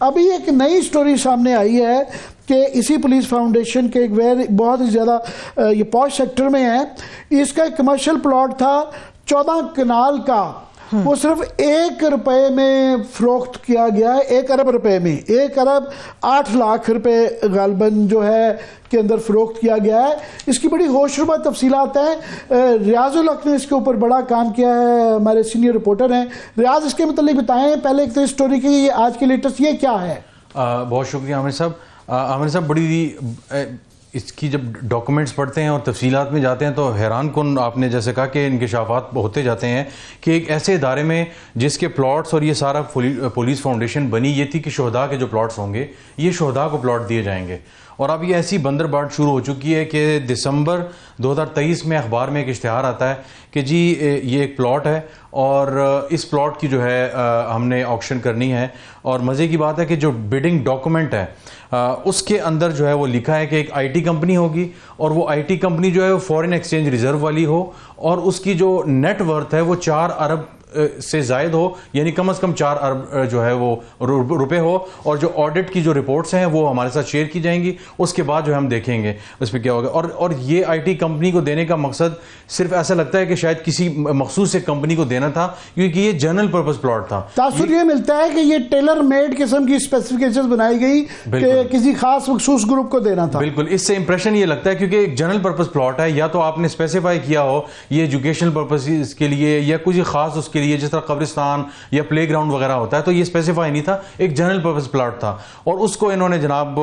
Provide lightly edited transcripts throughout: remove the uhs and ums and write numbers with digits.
अभी एक नई स्टोरी सामने आई है कि इसी पुलिस फाउंडेशन के एक बहुत ही ज़्यादा ये पॉश सेक्टर में है। इसका एक कमर्शियल प्लॉट था 14 कनाल का, वो सिर्फ 1 रुपए में फरोख्त किया गया है। 1 अरब रुपए में, 1 अरब 8 लाख रुपए गालबन जो है के अंदर फरोख्त किया गया है। इसकी बड़ी होशरुबा तफसीलात हैं। रियाजुल हक ने इसके ऊपर बड़ा काम किया है, हमारे सीनियर रिपोर्टर हैं। रियाज, इसके मतलब बताएं पहले एक तो इस स्टोरी की ये आज की लेटेस्ट ये क्या है? बहुत शुक्रिया आमिर साहब। आमिर साहब, बड़ी इसकी जब डॉक्यूमेंट्स पढ़ते हैं और तफसीलात में जाते हैं तो हैरान कुन, आपने जैसे कहा कि इंकशाफात होते जाते हैं कि एक ऐसे इदारे में जिसके प्लॉट्स और ये सारा पुलिस फाउंडेशन बनी ये थी कि शहदा के जो प्लॉट्स होंगे ये शहदा को प्लॉट दिए जाएंगे। और अब ये ऐसी बंदरबाट शुरू हो चुकी है कि दिसंबर 2023 में अखबार में एक इश्तिहार आता है कि जी ये एक प्लॉट है और इस प्लॉट की जो है हमने ऑक्शन करनी है। और मज़े की बात है कि जो बिडिंग डॉक्यूमेंट है उसके अंदर जो है वो लिखा है कि एक आईटी कंपनी होगी और वो आईटी कंपनी जो है वो फॉरेन एक्सचेंज रिजर्व वाली हो और उसकी जो नेट वर्थ है वो 4 अरब से जायद हो, यानी कम से कम 4 अरब जो है वो रुपए हो। और जो ऑडिट की जो रिपोर्ट्स हैं वो हमारे साथ शेयर की जाएंगी, उसके बाद जो है हम देखेंगे उस पर क्या होगा। और ये आईटी कंपनी को देने का मकसद सिर्फ ऐसा लगता है कि शायद किसी मखसूस एक कंपनी को देना था, क्योंकि ये जनरल पर्पस प्लॉट था। तासुर ये मिलता है कि ये टेलर मेड किस्म की स्पेसिफिकेशंस बनाई गई कि किसी खास मखसूस ग्रुप को देना था। बिल्कुल, इससे इंप्रेशन ये लगता है क्योंकि एक जनरल पर्पस प्लॉट है, या तो आपने स्पेसिफाई किया हो ये एजुकेशनल पर्पस के लिए या कुछ खास उसके लिए, जिस तरह कब्रिस्तान या प्लेग्राउंड वगैरह होता है, तो ये स्पेसिफाई नहीं था, एक जनरल पर्पस प्लॉट था। और उसको इन्होंने जनाब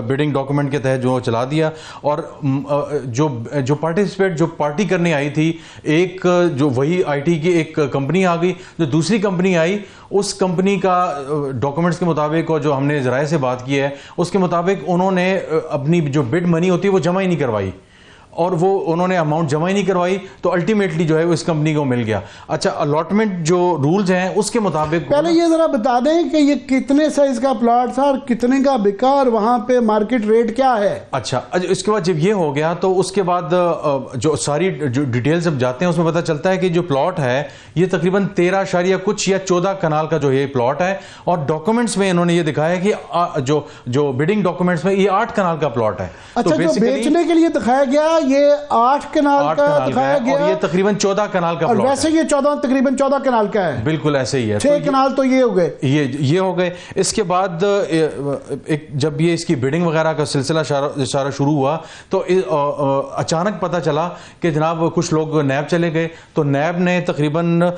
बिडिंग डॉक्यूमेंट के तहत जो चला दिया। और जो पार्टिसिपेट जो पार्टी करने आई थी, एक जो वही आईटी की एक कंपनी आ गई, जो दूसरी कंपनी आई उस कंपनी का डॉक्यूमेंट्स के मुताबिक और जो हमने जराये से बात की है उसके मुताबिक उन्होंने अपनी जो बिड मनी होती है वो जमा ही नहीं करवाई और वो उन्होंने अमाउंट जमा ही नहीं करवाई, तो अल्टीमेटली जो है वो इस कंपनी को मिल गया। अच्छा, अलॉटमेंट जो रूल्स हैं उसके मुताबिक पहले ये जरा बता दें कि ये कितने साइज का प्लॉट था और कितने का बिका और वहां पे मार्केट रेट क्या है। अच्छा, इसके बाद जब ये हो गया तो उसके बाद जो सारी जो डिटेल्स जब जाते हैं उसमें पता चलता है कि जो प्लॉट है ये तकरीबन 13 कुछ या 14 कनाल का जो ये प्लॉट है। और डॉक्यूमेंट्स में इन्होंने ये दिखाया कि जो बिडिंग डॉक्यूमेंट्स में ये 8 कनाल का प्लॉट है। अच्छा, तो जो बेचने के लिए दिखाया गया ये 8 कनाल का दिखाया गया और ये तकरीबन 14 कनाल का प्लॉट है। वैसे ये तकरीबन 14 कनाल का है। बिल्कुल ऐसे ही है। 6 कनाल तो ये हो गए, ये हो गए। इसके बाद जब ये इसकी बिडिंग वगैरह का सिलसिला सारा शुरू हुआ तो अचानक पता चला कि जनाब कुछ लोग नैब चले गए। तो नैब ने तकरीबन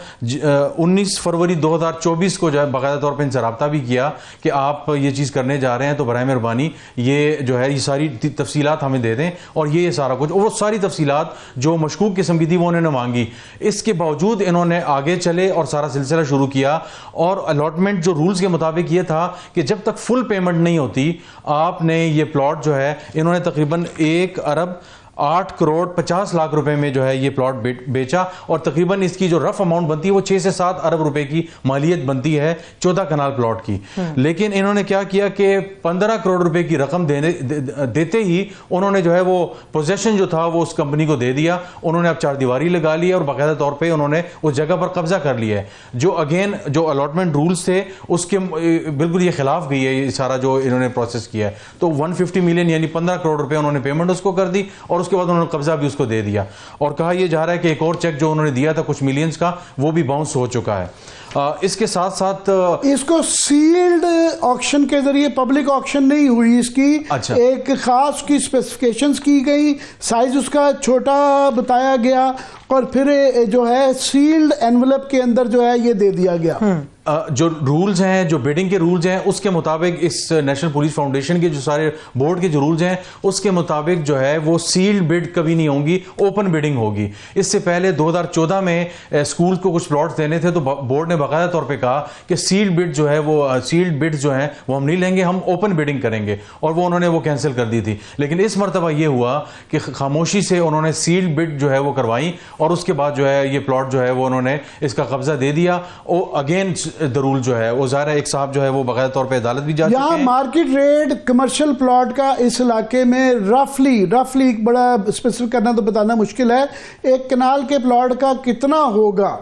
19 फरवरी 2024 को जो है बाकायदा तौर पर इनसे रब्ता भी किया कि आप ये चीज़ करने जा रहे हैं तो बराए मेहरबानी ये जो है ये सारी तफसीलात हमें दे दें। और ये सारा कुछ, वो सारी तफसीलात जो मशकूक किस्म की थी वो उन्होंने मांगी। इसके बावजूद इन्होंने आगे चले और सारा सिलसिला शुरू किया। और अलॉटमेंट जो रूल्स के मुताबिक ये था कि जब तक फुल पेमेंट नहीं होती आपने ये प्लॉट जो है, इन्होंने तकरीबन 1 अरब 8 करोड़ 50 लाख रुपए में जो है ये प्लॉट बेचा। और तकरीबन इसकी जो रफ अमाउंट बनती है वो 6 से 7 अरब रुपए की मालियत बनती है 14 कनाल प्लॉट की। लेकिन इन्होंने क्या किया कि 15 करोड़ रुपए की रकम देते ही उन्होंने जो है वो पोजेशन जो था वो उस कंपनी को दे दिया। उन्होंने अब 4 दीवारी लगा ली और बाकायदा तौर पर उन्होंने उस जगह पर कब्जा कर लिया है। जो अगेन जो अलॉटमेंट रूल्स थे उसके बिल्कुल ये खिलाफ गई है ये सारा जो इन्होंने प्रोसेस किया है। तो 150 मिलियन यानी 15 करोड़ रुपए उन्होंने पेमेंट उसको कर दी और उसके बाद उन्होंने कब्जा भी उसको दे दिया। और कहा यह जा रहा है कि एक और चेक जो उन्होंने दिया था कुछ मिलियंस का वो भी बाउंस हो चुका है। इसके साथ साथ इसको सील्ड ऑक्शन के जरिए, पब्लिक ऑक्शन नहीं हुई इसकी। अच्छा, एक खास की स्पेसिफिकेशंस की गई, साइज उसका छोटा बताया गया और फिर जो है सील्ड एनवलप के अंदर जो है ये दे दिया गया। जो रूल्स हैं, जो बिडिंग के रूल्स हैं उसके मुताबिक इस नेशनल पुलिस फाउंडेशन के जो सारे बोर्ड के जो रूल्स हैं उसके मुताबिक जो है वो सील्ड बिड कभी नहीं होंगी, ओपन बिडिंग होगी। इससे पहले 2014 में स्कूल को कुछ प्लॉट्स देने थे तो बोर्ड ने बाकायदा तौर पे कहा कि सील्ड बिड जो है वो सील्ड बिड जो है वो हम नहीं लेंगे, हम ओपन बिडिंग करेंगे। और वो उन्होंने वो कैंसिल कर दी थी। लेकिन इस मरतबा ये हुआ कि खामोशी से उन्होंने सील्ड बिड जो है वो करवाई और उसके बाद जो है ये प्लॉट जो है वो उन्होंने इसका कब्जा दे दिया। और अगेन द रूल जो है वो ज़ाहिर एक साहब जो है वो बाकायदा तौर पे अदालत भी जा चुके हैं। यहाँ मार्केट रेट कमर्शियल प्लॉट का इस इलाके में रफली बड़ा स्पेसिफिक करना तो बताना मुश्किल है, 1 कनाल के प्लॉट का कितना होगा?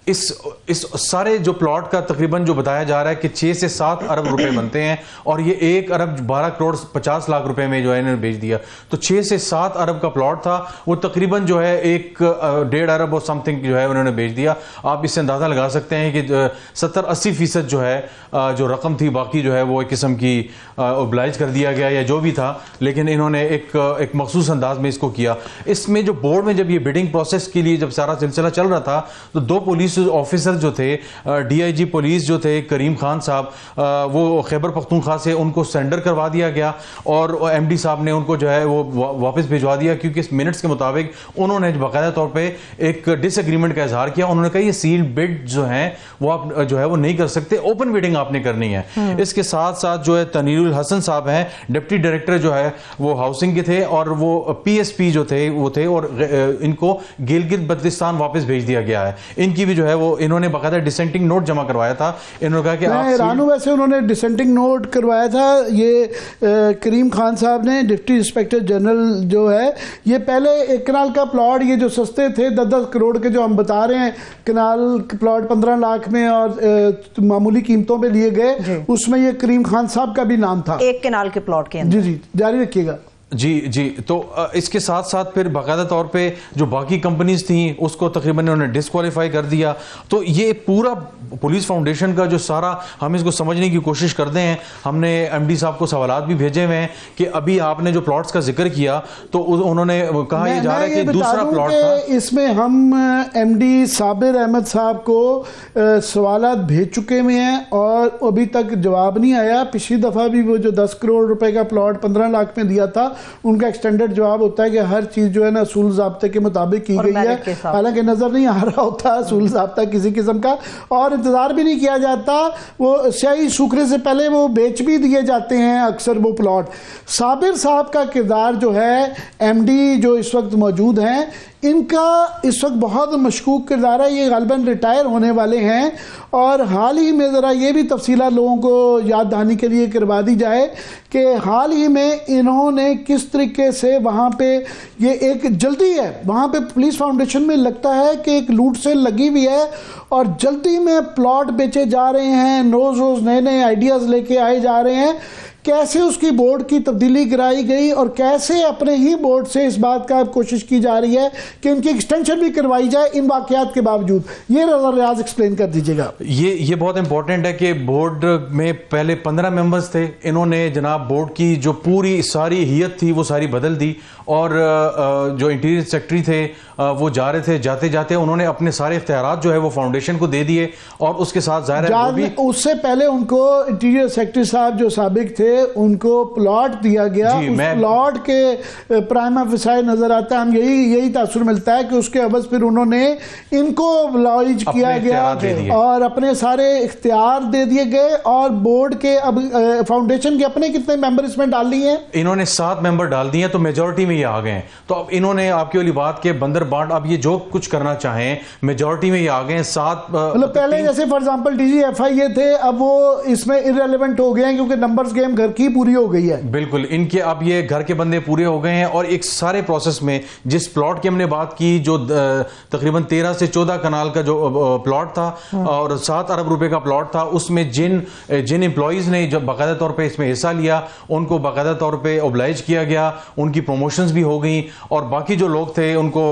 इस सारे जो प्लॉट का तकरीबन जो बताया जा रहा है कि 6 से 7 अरब रुपए बनते हैं, और ये 1 अरब 12 करोड़ 50 लाख रुपए में जो है इन्होंने बेच दिया। तो 6 से 7 अरब का प्लॉट था, वो तकरीबन जो है 1.5 अरब और समथिंग जो है उन्होंने बेच दिया। आप इससे अंदाजा लगा सकते हैं कि 70-80% जो है जो रकम थी, बाकी जो है वो एक किस्म की ओब्लाइज कर दिया गया या जो भी था, लेकिन इन्होंने एक मखसूस अंदाज में इसको किया। इसमें जो बोर्ड में जब ये बिडिंग प्रोसेस के लिए जब सारा सिलसिला चल रहा था, तो 2 पुलिस ऑफिसर जो थे, डीआईजी पुलिस जो थे करीम खान साहब, वो खैबर पख्तूनख्वा से उनको सरेंडर करवा दिया गया, और एमडी साहब ने उनको जो है वो वापस भिजवा दिया, क्योंकि इस मिनट्स के मुताबिक उन्होंने बाकायदा तौर पे एक डिसएग्रीमेंट का इजहार किया। उन्होंने कहा ये सील्ड बिड जो है वो आप जो है वो नहीं कर सकते, ओपन बिडिंग आपने करनी है। इसके साथ साथ जो है तनीरुल हसन साहब हैं, डिप्टी डायरेक्टर जो है वो हाउसिंग के थे, और वो पीएसपी जो थे वो थे, और इनको गिलगित बल्तिस्तान वापस भेज दिया गया है। इनकी भी जो है वो इन्होंने बाकायदा डिसेंटिंग नोट जमा करवाया था। इन्होंने कहा कि रानू वैसे उन्होंने डिसेंटिंग नोट करवाया था, ये करीम खान साहब ने, डिप्टी इंस्पेक्टर जनरल जो है, ये पहले एक कनाल का प्लॉट, ये जो सस्ते थे 10-10 करोड़ के जो हम बता रहे हैं, कनाल प्लॉट 15 लाख में और मामूली कीमतों पे लिए गए, उसमें ये करीम खान साहब का भी नाम था, एक कनाल के प्लॉट के अंदर। जी जारी रखिएगा। जी। तो इसके साथ साथ फिर बाकायदा तौर पे जो बाकी कंपनीज थी उसको तकरीबन उन्होंने डिस्क्वालीफाई कर दिया। तो ये पूरा पुलिस फाउंडेशन का जो सारा, हम इसको समझने की कोशिश करते हैं। हमने एमडी साहब को सवालात भी भेजे हुए हैं कि अभी आपने जो प्लॉट्स का जिक्र किया, तो उन्होंने कहा ये जा रहा है कि दूसरा प्लॉट था। इसमें हम एमडी साबिर अहमद साहब को सवालात भेज चुके हुए हैं और अभी तक जवाब नहीं आया। पिछली दफा भी वो जो 10 करोड़ रुपए का प्लॉट 15 लाख में दिया था, उनका एक्सटेंडेड जवाब होता है कि हर चीज जो है ना असूल ज़ाब्ते के मुताबिक की गई है, हालांकि नजर नहीं आ रहा होता असूल ज़ाब्ता किसी किस्म का, और इंतजार भी नहीं किया जाता। वो स्याही सूखने से पहले वो बेच भी दिए जाते हैं अक्सर वो प्लॉट। साबिर साहब का किरदार जो है, एमडी जो इस वक्त मौजूद हैं, इनका इस वक्त बहुत मशकूक किरदार है। ये गालिबन रिटायर होने वाले हैं, और हाल ही में ज़रा ये भी तफसीलात लोगों को याद दहानी के लिए करवा दी जाए कि हाल ही में इन्होंने किस तरीके से वहाँ पे, ये एक जल्दी है वहाँ पे पुलिस फाउंडेशन में, लगता है कि एक लूट सेल लगी हुई है और जल्दी में प्लॉट बेचे जा रहे हैं, रोज़ रोज़ नए नए आइडियाज़ लेके आए जा रहे हैं। कैसे उसकी बोर्ड की तब्दीली कराई गई और कैसे अपने ही बोर्ड से इस बात का कोशिश की जा रही है कि इनकी एक्सटेंशन भी करवाई जाए इन वाकयात के बावजूद, ये रियाज एक्सप्लेन कर दीजिएगा। ये बहुत इंपॉर्टेंट है कि बोर्ड में पहले 15 मेंबर्स थे, इन्होंने जनाब बोर्ड की जो पूरी सारी हियत थी वो सारी बदल दी, और जो इंटीरियर सेक्रेटरी थे वो जा रहे थे, जाते जाते उन्होंने अपने सारे इख्तियारात जो है वो फाउंडेशन को दे दिए, और उसके साथ जाहिर है उससे पहले उनको इंटीरियर सेक्रेटरी साहब जो साबिक थे उनको प्लॉट दिया गया। उस प्लॉट के प्राइम ऑफिसर नजर आता है, हम यही तासुर मिलता है कि उसके अवज फिर उन्होंने इनको लॉज किया गया और अपने सारे इख्तियार दे दिए गए। और बोर्ड के अब फाउंडेशन के अपने कितने मेंबर इसमें डाल लिए हैं? इन्होंने 7 मेंबर डाल दिए, तो मेजोरिटी में ये आ गए। तो अब इन्होंने आपकी वाली बात के बंदर बांट, अब ये जो कुछ करना चाहें मेजोरिटी में ये आ गए। 7 मतलब पहले जैसे फॉर एग्जांपल डीजीएफआई ये थे, अब वो इसमें इररिलेवेंट हो गए हैं क्योंकि नंबर्स गेम घर की पूरी हो गई है। बिल्कुल, इनके अब ये घर के बंदे पूरे हो गए हैं। और एक सारे प्रोसेस में जिस प्लॉट की हमने बात की, जो तकरीबन 13 से 14 कनाल का जो प्लॉट था और 7 अरब रुपए का प्लॉट था, उसमें जिन एम्प्लॉइज ने जब बाकायदा तौर पे इसमें हिस्सा लिया, उनको बाकायदा तौर पे ओब्लाइज किया गया, उनकी प्रमोशंस भी हो गई, और बाकी जो लोग थे उनको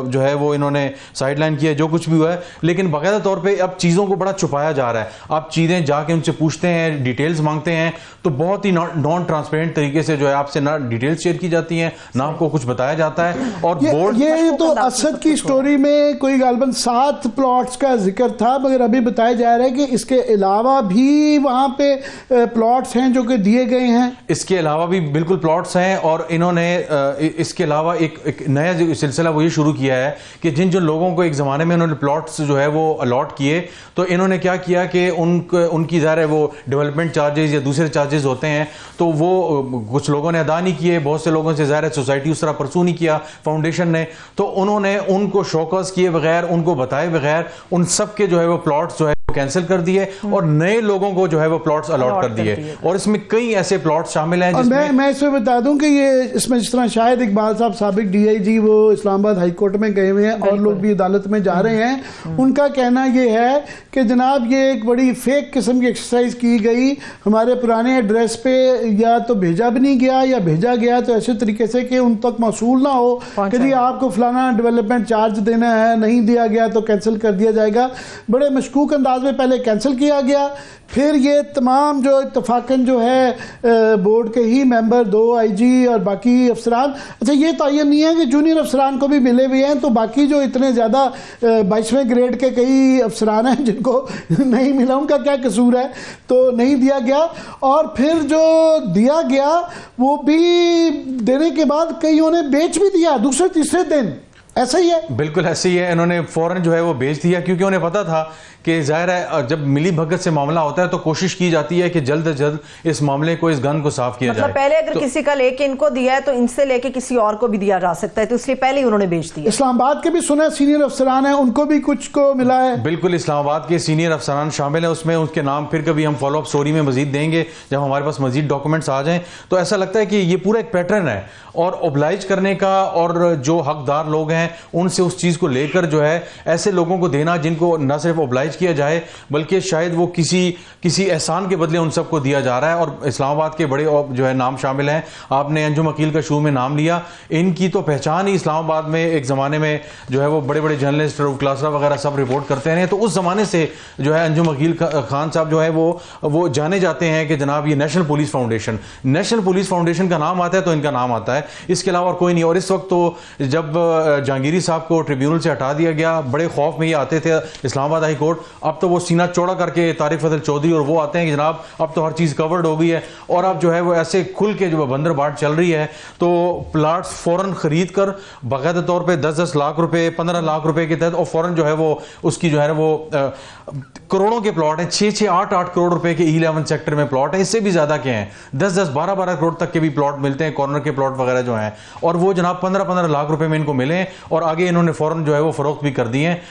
जो है वो इन्होंने साइडलाइन किया, जो कुछ भी हुआ है। लेकिन बाकायदा तौर पे अब चीज़ों को बड़ा छुपाया जा रहा है। आप चीज़ें जाके उनसे पूछते हैं, डिटेल्स मांगते हैं, तो बहुत ही नॉन ट्रांसपेरेंट तरीके से जो है आपसे ना डिटेल्स शेयर की जाती हैं, ना आपको कुछ बताया जाता है। और बोर्ड ये तो असद की स्टोरी में कोई गालिबन 7 प्लॉट्स का जिक्र था, मगर अभी बताया जा रहा है कि इसके अलावा भी वहां पे प्लॉट्स हैं जो कि दिए गए हैं। इसके अलावा भी बिल्कुल प्लॉट्स हैं, और इन्होंने इसके अलावा एक नया जो सिलसिला वो ये शुरू किया है कि जिन लोगों को एक ज़माने में उन्होंने प्लॉट्स जो है वो अलॉट किए, तो इन्होंने क्या किया कि उनकी ज़ाहिर है वो डेवलपमेंट चार्जेस या दूसरे चार्जेस होते हैं, तो वो कुछ लोगों ने अदा नहीं किए, बहुत से लोगों से ज़ाहिर है सोसाइटी उस तरह परसू नहीं किया फाउंडेशन ने, तो उन्होंने उनको शोकस किए बगैर, उनको बताए बगैर, उन सब के जो है वो प्लॉट्स जो है कैंसिल कर दिए और नए लोगों को जो है वो प्लॉट्स अलॉट कर दिए। और इसमें कई ऐसे प्लॉट शामिल हैं जिसमें मैं इसमें बता दूं कि ये इसमें जिस तरह शायद इकबाल साहब साबिक डीआईजी वो इस्लामाबाद हाई कोर्ट में गए हुए हैं और लोग भी अदालत में जा रहे हैं, उनका कहना ये है कि जनाब ये एक बड़ी फेक किस्म की एक्सरसाइज की गई, हमारे पुराने एड्रेस पे या तो भेजा भी नहीं गया या भेजा गया तो ऐसे तरीके से कि उन तक मौसूल ना हो कि जी आपको फलाना डेवलपमेंट चार्ज देना है, नहीं दिया गया तो कैंसिल कर दिया जाएगा। बड़े मशकूक अंदाज में पहले कैंसिल किया गया, फिर ये तमाम जो इत्तफाकन जो है बोर्ड के ही मेंबर 2 आईजी और बाकी अफसरान, अच्छा ये तयन नहीं है कि जूनियर अफसरान को भी मिले हुए हैं, तो बाकी जो इतने ज़्यादा 22वें ग्रेड के कई अफसरान हैं जिनको नहीं मिला उनका क्या कसूर है, तो नहीं दिया गया। और फिर जो दिया गया वो भी देने के बाद कईयों ने बेच भी दिया दूसरे तीसरे दिन, ऐसा ही है। बिल्कुल ऐसे ही है, इन्होंने फौरन जो है वो बेच दिया क्योंकि उन्हें पता था कि जाहिर है जब मिली भगत से मामला होता है तो कोशिश की जाती है कि जल्द से जल्द इस मामले को, इस गन को साफ किया जाए। पहले अगर किसी का लेके इनको दिया है तो इनसे लेके किसी और को भी दिया जा सकता है, तो इसलिए पहले ही उन्होंने बेच दिया। इस्लामाबाद के भी सुना सीनियर अफसरान है, उनको भी कुछ को मिला है। बिल्कुल इस्लामाबाद के सीनियर अफसरान शामिल है उसमें, उसके नाम फिर कभी हम फॉलोअप स्टोरी में मजीद देंगे जब हमारे पास मजीद डॉक्यूमेंट्स आ जाएं। तो ऐसा लगता है कि ये पूरा एक पैटर्न है और ओब्लाइज करने का, और जो हकदार लोग हैं उनसे उस चीज को लेकर जो है ऐसे लोगों को देना जिनको न सिर्फ ओब्लाइज किया जाए बल्कि शायद वो किसी एहसान के बदले उन सबको दिया जा रहा है। और इस्लामाबाद के बड़े जो है नाम शामिल हैं, आपने अंजुम अकील का शुरू में नाम लिया, इनकी तो पहचान ही इस्लामाबाद में एक ज़माने में जो है वो बड़े बड़े जर्नलिस्ट क्लासरा वगैरह सब रिपोर्ट करते रहे, तो उस ज़माने से जो है अंजुम अकील खान साहब जो है वो जाने जाते हैं कि जनाब ये नेशनल पुलिस फाउंडेशन का नाम आता है तो इनका नाम आता है, इसके अलावा और कोई नहीं। और इस वक्त तो जब जहांगीरी साहब को ट्रिब्यूनल से हटा दिया गया, बड़े खौफ में ये आते थे इस्लामाबाद हाई कोर्ट, अब तो वो सीना चौड़ा करके तारिक फजल चौधरी और वो आते हैं कि जनाब अब तो हर चीज कवर्ड हो गई है और अब जो है वो ऐसे खुल के जो बंदर बाट चल रही है, तो प्लाट्स फौरन खरीद कर बाकायदा तौर पे 10-10 लाख रुपए 15 लाख रुपए के तहत और फौरन जो है वो उसकी जो है वो करोड़ों के प्लॉट हैं, 6-6 8-8 करोड़ रुपए के E11 सेक्टर में प्लॉट है, इससे भी ज्यादा के हैं, 10-10 12-12 करोड़ तक के भी प्लॉट मिलते हैं, कॉर्नर के प्लॉट वगैरह जो हैं, और वो जनाब 15-15 लाख रुपए में इनको मिले और आगे इन्होंने फौरन जो है वो फरोख्त भी कर दिए हैं।